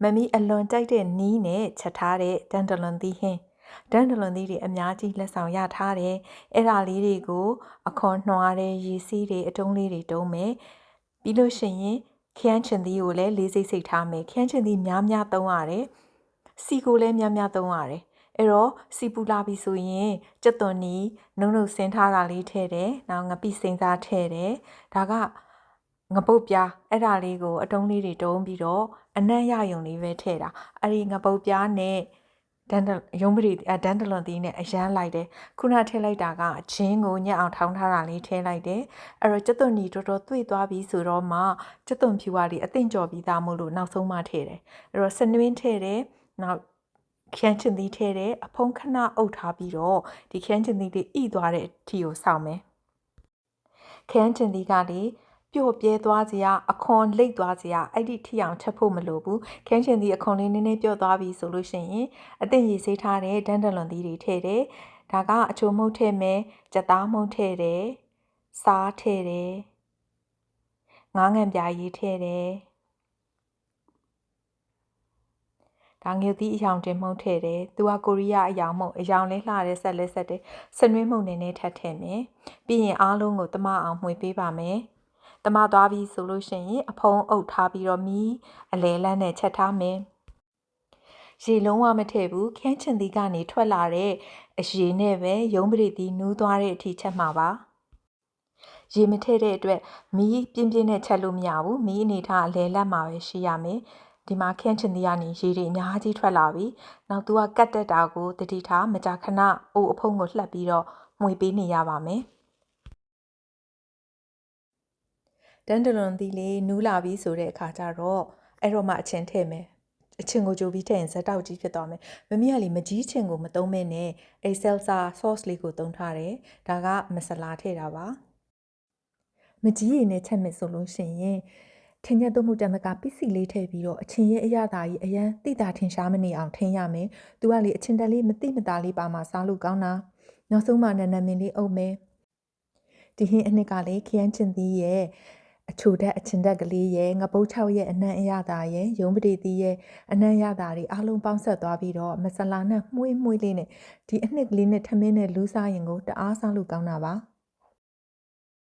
မမီအလွန်ကြိုက်တဲ့နီးနဲ့ချက်ထားတဲ့ဒန်ဒလွန်သီးဟင်းဒန်ဒလွန်သီးတွေအများကြီးလက်ဆောင်ရထားတယ်အဲ့ဒါလေးတွေကိုအခွန်နှွားတဲ့ရေစီးတွေအတုံးလေးတွေတုံးမယ်ပြီးလို့ရှိရင်ခရမ်းချင်သီးကိုလည်းလေးစိတ်စိတ်ထားမယ်ခရမ်းချင်သီးများများသုံးရတယ်စီကိုလည်းများများသုံးရတယ်အဲ့တော့စီပူလာပြီဆိုရင်ကြက်သွန်နီနှုတ်ဆင်းထားတာလေးထည့်တယ်နောက်ငပိစိမ်းစားထည့်တယ်ဒါကငပုတ်ပြားအဲ့ဒါလေးကိုအတုံးလေးတွေတုံးပြီးတော့အနံ့ရယုံလေးပဲထည့်တာအဲ့ဒီငပုတ်ပြားနဲ့ရုံးပရိဒန်ဒလွန်သီးနဲ့အရမ်းလိုက်တယ်ခုနထည့်လိုက်တာကဂျင်းကိုညက်အောင်ထောင်းထားတာလေးထည့်လိုက်တယ်အဲ့တော့ကြက်သွန်နီတော်တော်တွေ့သွားပြီဆိုတော့မှကြက်သွန်ဖြူကလေးအသင့်ကြော်ပြီးသားမို့လို့နောက်ဆုံးမှထည့်တယ်အဲ့တော့စနွင်းထည့်တယ်နောက်ခရမ်းချင်သီးထည့်တယ်အဖုံးခဏအုပ်ထားပြီးတော့ဒီခရမ်းချင်သီးလေးဣသွားတဲ့အထိကိုစောင့်မယ်ခရမ်းချင်သီးကလေးပျော့ပြဲသွားစရာအခွန်လိတ်သွားစရာအဲ့ဒီထိအောင်ချက်ဖို့မလိုဘူးခင်းချင်သည့်အခွန်လေးနည်းနည်းပျော့သွားပြီဆိုလို့ရှိရင်အသင့်ရည်ဆေးထားတဲ့ဒန်ဒလွန်သီးတွေထည့်တယ်ဒါကအချိုမှုန့်ထည့်မယ်ကြက်သားမှုန့်ထည့်တယ်စားထည့်တယ်ငါးငံပြားရေးထည့်တယ်ဒါငရုတ်သီးအယောင်တင်မှုန့်ထည့်တယ်သူကကိုရီးယားအယောင်မှုန့်အယောင်လေးလှတဲ့ဆက်လေးဆက်တယ်စနွေးမှုန့်နည်းနည်းထပ်ထည့်မယ်ပြီးရင်အားလုံးကိုတမအောင်မှွေပေးပါမယ်တမသွားပြီဆိုလို့ရှိရင်အဖုံးအုပ်ထားပြီးတော့မီးအလဲလန်းနဲ့ချက်ထားမယ်ရေလုံးဝမထည့်ဘူးခင်းချင်သီးကနေထွက်လာတဲ့အရေနဲ့ပဲရုံးပရိသီးနူးသွားတဲ့အထိချက်မှာပါရေမထည့်တဲ့အတွက်မီးပြင်းပြင်းနဲ့ချက်လို့မရဘူးမီးအနေထားအလဲလန်းမှာပဲရှိရမယ်ဒီမှာခင်းချင်သီးကနေရေတွေအများကြီးထွက်လာပြီနောက်သူကကတ်တက်တာကိုတတိထားမကြာခဏအိုးအဖုံးကိုလှပ်ပြီးတော့မှွေပေးနေရပါမယ်ဒန်ဒလွန်သီးလေးနူးလာပြီဆိုတဲ့အခါကျတော့အဲ့တော့မှအချင်းထည့်မယ်အချင်းကိုကြိုပြီးထည့်ရင်ဇက်တောက်ကြီးဖြစ်သွားမယ်မမီးကလေမကြီးချင်းကိုမသုံးမဲနဲ့အဲ့ဆဲလ်ဆာဆော့စ်လေးကိုသုံးထားတယ်ဒါကမဆလာထည့်တာပါမကြီးရည်နဲ့ချက်မယ်ဆိုလို့ရှိရင်ထင်ရသွမှုတမကပစ္စည်းလေးထည့်ပြီးတော့အချင်းရဲ့အရသာကြီးအရန်တိတာထင်ရှားမနေအောင်ထင်ရမယ်သူကလေအချင်းတက်လေးမတိမတာလေးပါမှစားလို့ကောင်းတာနောက်ဆုံးမှနန်းနန်းမင်းလေးအုပ်မယ်ဒီဟင်းအနှစ်ကလေခရမ်းချင်သီးရဲ့အချိုတက်အချင်းတက်ကလေးရဲ့ငပုတ်6ရဲ့အနံ့အရသာရဲ့ရုံးပတိသီးရဲ့အနံ့ရသာတွေအားလုံးပေါင်းဆက်သွားပြီးတော့မဆလာနဲ့မှုေးလေးနဲ့ဒီအနှစ်ကလေးနဲ့ထမင်းနဲ့လူးစားရင်ကိုတအားစားလို့ကောင်းတာပါ